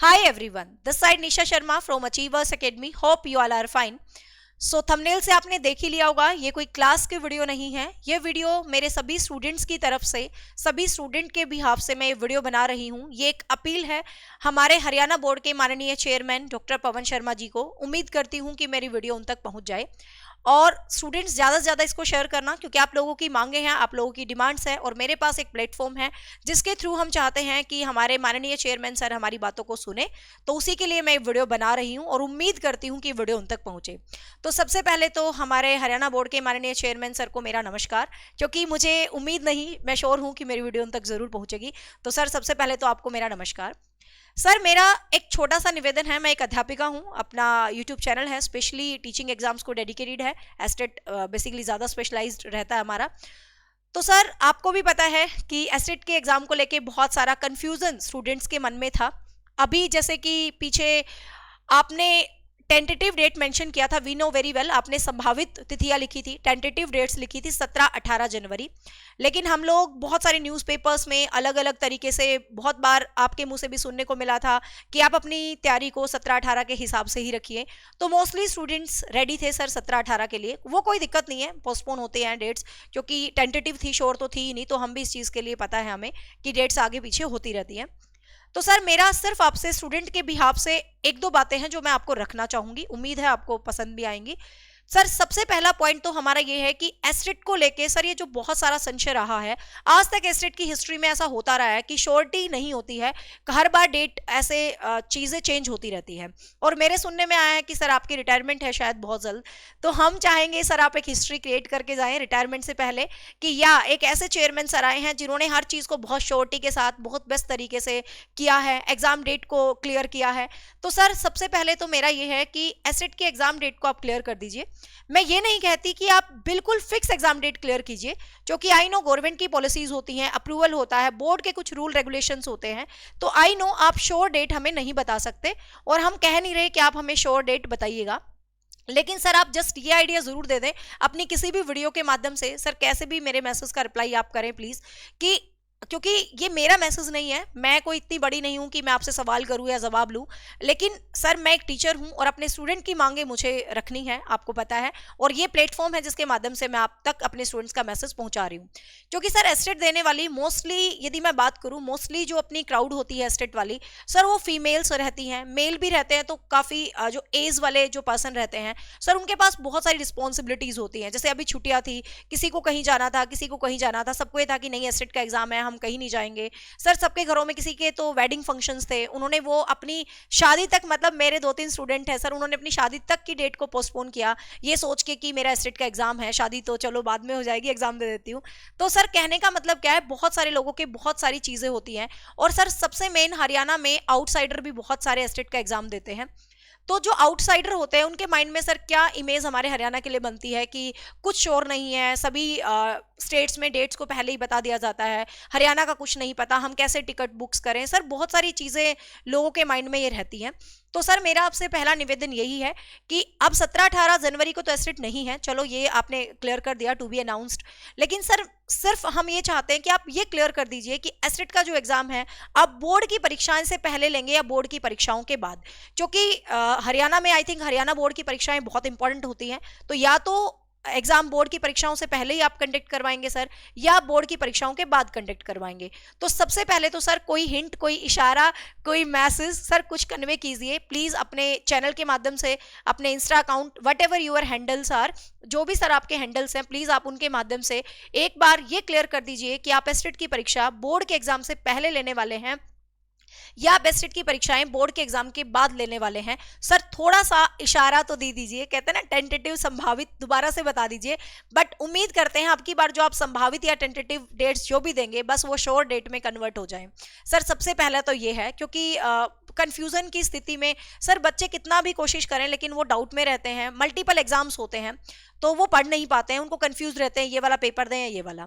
Hi everyone, this side Nisha Sharma from Achievers Academy. Hope you all are fine. So thumbnail से आपने देख ही लिया होगा, ये कोई क्लास की वीडियो नहीं है। ये वीडियो मेरे सभी स्टूडेंट्स की तरफ से, सभी स्टूडेंट के बिहाफ से मैं ये वीडियो बना रही हूँ। ये एक अपील है हमारे हरियाणा बोर्ड के माननीय चेयरमैन डॉक्टर पवन शर्मा जी को। उम्मीद करती हूँ कि मेरी वीडियो उन तक पहुँच जाए और स्टूडेंट्स ज़्यादा से ज़्यादा इसको शेयर करना, क्योंकि आप लोगों की मांगे हैं, आप लोगों की डिमांड्स हैं और मेरे पास एक प्लेटफॉर्म है जिसके थ्रू हम चाहते हैं कि हमारे माननीय चेयरमैन सर हमारी बातों को सुने। तो उसी के लिए मैं वीडियो बना रही हूँ और उम्मीद करती हूँ कि वीडियो उन तक पहुँचे। तो सबसे पहले तो हमारे हरियाणा बोर्ड के माननीय चेयरमैन सर को मेरा नमस्कार, क्योंकि मुझे उम्मीद नहीं, मैं श्योर हूँ कि मेरी वीडियो उन तक जरूर पहुँचेगी। तो सर सबसे पहले तो आपको मेरा नमस्कार। सर मेरा एक छोटा सा निवेदन है, मैं एक अध्यापिका हूँ, अपना यूट्यूब चैनल है स्पेशली टीचिंग एग्जाम्स को डेडिकेटेड है। एस्टेट बेसिकली ज़्यादा स्पेशलाइज्ड रहता है हमारा। तो सर आपको भी पता है कि एस्टेट के एग्जाम को लेके बहुत सारा कंफ्यूजन स्टूडेंट्स के मन में था। अभी जैसे कि पीछे आपने टेंटेटिव डेट मेंशन किया था, वी नो वेरी वेल, आपने संभावित तिथियां लिखी थी, टेंटेटिव डेट्स लिखी थी 17-18 जनवरी। लेकिन हम लोग बहुत सारे न्यूज़पेपर्स में अलग अलग तरीके से बहुत बार आपके मुंह से भी सुनने को मिला था कि आप अपनी तैयारी को 17-18 के हिसाब से ही रखिए। तो मोस्टली स्टूडेंट्स रेडी थे सर 17-18 के लिए, वो कोई दिक्कत नहीं है, पोस्टपोन होते हैं डेट्स, क्योंकि टेंटेटिव थी, श्योर तो थी ही नहीं। तो हम भी इस चीज़ के लिए पता है हमें कि डेट्स आगे पीछे होती रहती हैं। तो सर मेरा सिर्फ आपसे स्टूडेंट के बिहाफ से एक दो बातें हैं जो मैं आपको रखना चाहूंगी, उम्मीद है आपको पसंद भी आएंगी। सर सबसे पहला पॉइंट तो हमारा ये है कि एस्टेट को लेके सर ये जो बहुत सारा संशय रहा है, आज तक एस्टेट की हिस्ट्री में ऐसा होता रहा है कि श्योरिटी नहीं होती है, हर बार डेट ऐसे चीज़ें चेंज होती रहती है। और मेरे सुनने में आया है कि सर आपकी रिटायरमेंट है शायद बहुत जल्द। तो हम चाहेंगे सर आप एक हिस्ट्री क्रिएट करके जाएं रिटायरमेंट से पहले, कि या एक ऐसे चेयरमैन सर आए हैं जिन्होंने हर चीज़ को बहुत श्योरिटी के साथ बहुत बेस्ट तरीके से किया है, एग्जाम डेट को क्लियर किया है। तो सर सबसे पहले तो मेरा ये है कि एस्टेट के एग्जाम डेट को आप क्लियर कर दीजिए। मैं ये नहीं कहती कि आप बिल्कुल फिक्स एग्जाम डेट क्लियर कीजिए, क्योंकि आई नो गवर्नमेंट की पॉलिसीज होती हैं, अप्रूवल होता है, बोर्ड के कुछ रूल रेगुलेशंस होते हैं। तो आई नो आप श्योर डेट हमें नहीं बता सकते और हम कह नहीं रहे कि आप हमें श्योर डेट बताइएगा। लेकिन सर आप जस्ट ये आइडिया जरूर दे दें अपनी किसी भी वीडियो के माध्यम से, सर कैसे भी मेरे मैसेज का रिप्लाई आप करें प्लीज, कि क्योंकि ये मेरा मैसेज नहीं है, मैं कोई इतनी बड़ी नहीं हूं कि मैं आपसे सवाल करूं या जवाब लूं। लेकिन सर मैं एक टीचर हूं और अपने स्टूडेंट की मांगे मुझे रखनी है, आपको पता है, और ये प्लेटफॉर्म है जिसके माध्यम से मैं आप तक अपने स्टूडेंट्स का मैसेज पहुंचा रही हूं। क्योंकि सर एस्टेट देने वाली मोस्टली, यदि मैं बात करूं, मोस्टली जो अपनी क्राउड होती है एस्टेट वाली, सर वो फीमेल्स रहती हैं, मेल भी रहते हैं। तो काफ़ी जो एज वाले जो पर्सन रहते हैं सर, उनके पास बहुत सारी रिस्पॉन्सिबिलिटीज होती हैं। जैसे अभी छुट्टियां थी, किसी को कहीं जाना था, किसी को कहीं जाना था, सबको ये था कि नहीं एस्टेट का एग्जाम है, हम कहीं नहीं जाएंगे। सर सबके घरों में किसी के तो वेडिंग फंक्शंस थे, उन्होंने वो अपनी शादी तक, मतलब मेरे 2-3 स्टूडेंट हैं सर, उन्होंने अपनी शादी तक की डेट को पोस्टपोन किया, ये सोच के कि मेरा एस्टेट का एग्जाम है, शादी तो चलो बाद में हो जाएगी, एग्जाम दे देती हूँ। तो सर कहने का मतलब क्या है, बहुत सारे लोगों के बहुत सारी चीजें होती हैं। और सर सबसे मेन, हरियाणा में आउटसाइडर भी बहुत सारे एस्टेट का एग्जाम देते हैं। तो जो आउटसाइडर होते हैं उनके माइंड में सर क्या इमेज हमारे हरियाणा के लिए बनती है कि कुछ श्योर नहीं है, सभी स्टेट्स में डेट्स को पहले ही बता दिया जाता है, हरियाणा का कुछ नहीं पता, हम कैसे टिकट बुक्स करें। सर बहुत सारी चीज़ें लोगों के माइंड में ये रहती हैं। तो सर मेरा आपसे पहला निवेदन यही है कि अब 17-18 जनवरी को तो एस्टेट नहीं है, चलो ये आपने क्लियर कर दिया, टू बी अनाउंस्ड। लेकिन सर सिर्फ हम ये चाहते हैं कि आप ये क्लियर कर दीजिए कि एस्टेट का जो एग्जाम है आप बोर्ड की परीक्षाएं से पहले लेंगे या बोर्ड की परीक्षाओं के बाद। क्योंकि हरियाणा में आई थिंक हरियाणा बोर्ड की परीक्षाएं बहुत इंपॉर्टेंट होती हैं। तो या तो एग्जाम बोर्ड की परीक्षाओं से पहले ही आप कंडक्ट करवाएंगे सर, या बोर्ड की परीक्षाओं के बाद कंडक्ट करवाएंगे। तो सबसे पहले तो सर कोई हिंट, कोई इशारा, कोई मैसेज सर कुछ कन्वे कीजिए प्लीज अपने चैनल के माध्यम से, अपने Insta account, whatever your handles are, जो भी सर आपके हैंडल्स हैं, प्लीज आप उनके माध्यम से एक बार ये क्लियर कर दीजिए कि आप एस्टेट की परीक्षा बोर्ड के एग्जाम से पहले लेने वाले हैं या एस्टेट की परीक्षाएं बोर्ड के एग्जाम के बाद लेने वाले हैं। सर थोड़ा सा इशारा तो दे दीजिए, कहते हैं ना टेंटेटिव, संभावित, दोबारा से बता दीजिए। बट उम्मीद करते हैं आपकी बार जो आप संभावित या टेंटेटिव डेट्स जो भी देंगे बस वो श्योर डेट में कन्वर्ट हो जाए। सर सबसे पहला तो ये है, क्योंकि कंफ्यूजन की स्थिति में सर बच्चे कितना भी कोशिश करें लेकिन वो डाउट में रहते हैं, मल्टीपल एग्जाम्स होते हैं तो वो पढ़ नहीं पाते हैं, उनको कंफ्यूज रहते हैं, ये वाला पेपर दें या ये वाला।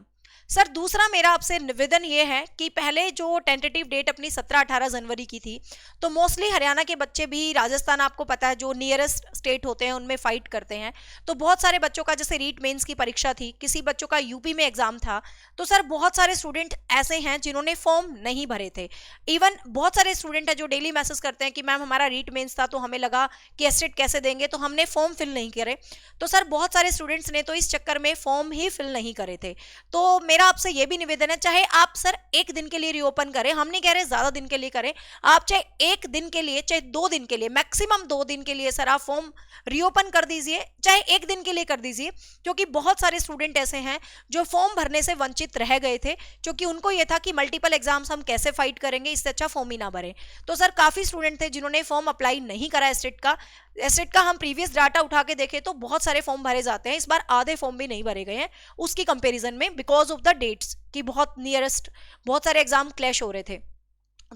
सर दूसरा मेरा आपसे निवेदन ये है कि पहले जो टेंटेटिव डेट अपनी 17-18 जनवरी की थी, तो मोस्टली हरियाणा के बच्चे भी राजस्थान, आपको पता है जो नियरेस्ट स्टेट होते हैं उनमें फाइट करते हैं, तो बहुत सारे बच्चों का जैसे रीट मेंस की परीक्षा थी, किसी बच्चों का यूपी में एग्जाम था, तो सर बहुत सारे स्टूडेंट ऐसे हैं जिन्होंने फॉर्म नहीं भरे थे। इवन बहुत सारे स्टूडेंट हैं जो डेली मैसेज करते हैं कि मैम हमारा रीट मेंस था तो हमें लगा कि एस्टेट कैसे देंगे, तो हमने फॉर्म फिल नहीं करे। तो सर बहुत सारे स्टूडेंट्स ने तो इस चक्कर में फॉर्म ही फिल नहीं करे थे। तो मेरा आपसे ये भी निवेदन है, चाहे आप सर एक दिन के लिए रीओपन करें, हम नहीं कह रहे ज्यादा दिन के लिए करें, आप चाहे एक दिन के लिए, चाहे 2 दिन के लिए, मैक्सिमम 2 दिन के लिए सर आप फॉर्म रीओपन कर दीजिए, चाहे एक दिन के लिए कर दीजिए, क्योंकि बहुत सारे स्टूडेंट ऐसे हैं जो फॉर्म भरने से वंचित रह गए थे, क्योंकि उनको यह था कि मल्टीपल एग्जाम्स हम कैसे फाइट करेंगे, इससे अच्छा फॉर्म ही ना भरें। तो सर काफी स्टूडेंट थे जिन्होंने फॉर्म अप्लाई नहीं करा एस्टेट का। एस्टेट का हम प्रीवियस डाटा उठा के देखें तो बहुत सारे फॉर्म भरे जाते हैं, इस बार आधे फॉर्म भी नहीं भरे गए हैं उसकी कंपैरिजन में, बिकॉज ऑफ द डेट्स की बहुत नियरेस्ट बहुत सारे एग्जाम क्लैश हो रहे थे।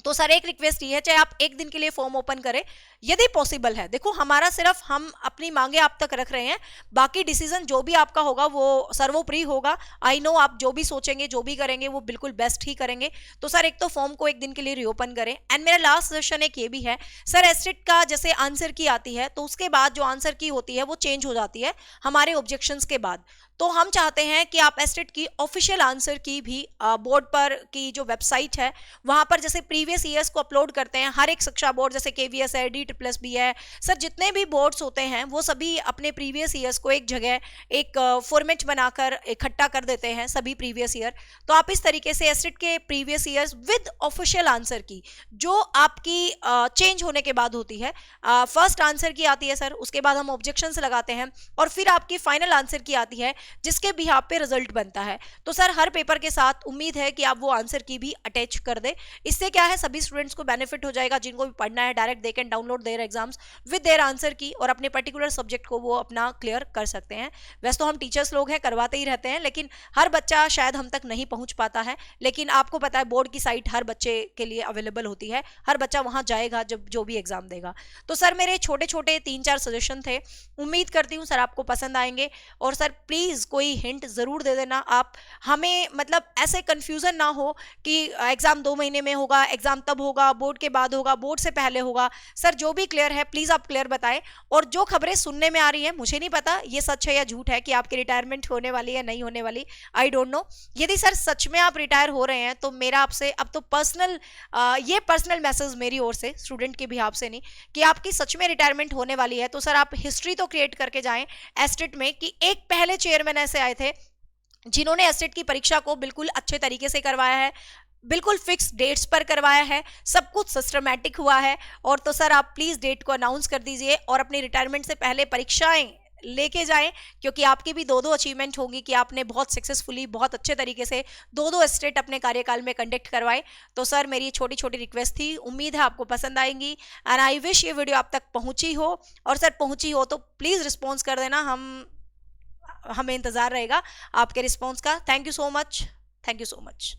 तो सर एक रिक्वेस्ट ये है, चाहे आप एक दिन के लिए फॉर्म ओपन करें यदि पॉसिबल है। देखो हमारा सिर्फ हम अपनी मांगे आप तक रख रहे हैं, बाकी डिसीजन जो भी आपका होगा वो सर्वोपरि होगा। आई नो आप जो भी सोचेंगे जो भी करेंगे वो बिल्कुल बेस्ट ही करेंगे। तो सर एक तो फॉर्म को एक दिन के लिए रीओपन करें। एंड मेरा लास्ट सजेशन एक ये भी है सर, एस्टेट का जैसे आंसर की आती है तो उसके बाद जो आंसर की होती है वो चेंज हो जाती है हमारे ऑब्जेक्शंस के बाद। तो हम चाहते हैं कि आप एस्टेट की ऑफिशियल आंसर की भी बोर्ड पर की जो वेबसाइट है वहां पर जैसे प्रीवियस ईयर्स को अपलोड करते हैं, हर एक शिक्षा बोर्ड जैसे केवीएस है, DSSB है, सर जितने भी बोर्ड्स होते हैं वो सभी अपने प्रीवियस ईयर्स को एक जगह एक फॉर्मेट बनाकर इकट्ठा कर देते हैं सभी प्रीवियस ईयर। तो आप इस तरीके से एस्टेट के previous years with official answer की जो आपकी चेंज होने के बाद होती है, फर्स्ट आंसर की आती है सर, उसके बाद हम ऑब्जेक्शंस लगाते हैं और फिर आपकी फाइनल आंसर की आती है जिसके भी आप पे रिजल्ट बनता है। तो सर हर पेपर के साथ उम्मीद है कि आप वो आंसर की भी अटैच कर दे। इससे क्या है सभी स्टूडेंट्स को बेनिफिट हो जाएगा, जिनको भी पढ़ना है direct they can download their exams with their answer की और अपने पर्टिकुलर सब्जेक्ट को वो अपना क्लियर कर सकते हैं। वैसे तो हम टीचर्स लोग हैं, करवाते ही रहते हैं, लेकिन हर बच्चा शायद हम तक नहीं पहुंच पाता है। लेकिन आपको पता है बोर्ड की साइट हर बच्चे के लिए अवेलेबल होती है, हर बच्चा वहां जाएगा जब जो भी एग्जाम देगा। तो सर मेरे छोटे छोटे 3-4 सजेशन थे, उम्मीद करती हूँ सर आपको पसंद आएंगे। और सर प्लीज कोई हिंट जरूर दे देना आप हमें, मतलब ऐसे कंफ्यूजन ना हो कि एग्जाम 2 महीने में होगा, एग्जाम तब होगा, बोर्ड के बाद होगा, बोर्ड से पहले होगा। सर जो भी क्लियर है प्लीज आप क्लियर बताएं। और जो खबरें सुनने में आ रही है मुझे नहीं पता ये सच है या झूठ है कि आपकी रिटायरमेंट होने वाली है नहीं होने वाली, आई डोंट नो। यदि सर सच में आप रिटायर हो रहे हैं तो मेरा आपसे अब तो पर्सनल ये पर्सनल मैसेज मेरी ओर से, स्टूडेंट के भी आपसे नहीं, कि आपकी सच में रिटायरमेंट होने वाली है तो सर आप हिस्ट्री तो क्रिएट करके जाएं एस्टेट में कि एक पहले चेयरमैन ऐसे आए थे जिन्होंने एस्टेट की परीक्षा को बिल्कुल अच्छे तरीके से करवाया है, बिल्कुल फिक्स डेट्स पर करवाया है, सब कुछ सिस्टमैटिक हुआ है। और तो सर आप प्लीज डेट को अनाउंस कर दीजिए और अपनी रिटायरमेंट से पहले परीक्षाएं लेके जाएं, क्योंकि आपकी भी 2-2 अचीवमेंट होंगी कि आपने बहुत सक्सेसफुली बहुत अच्छे तरीके से 2-2 एस्टेट अपने कार्यकाल में कंडक्ट करवाए। तो सर मेरी छोटी छोटी रिक्वेस्ट थी, उम्मीद है आपको पसंद आएंगी एंड आई विश ये वीडियो आप तक पहुंची हो। और सर पहुंची हो तो प्लीज रिस्पॉन्स कर देना, हमें इंतजार रहेगा आपके रिस्पॉन्स का। Thank you so much, thank you so much.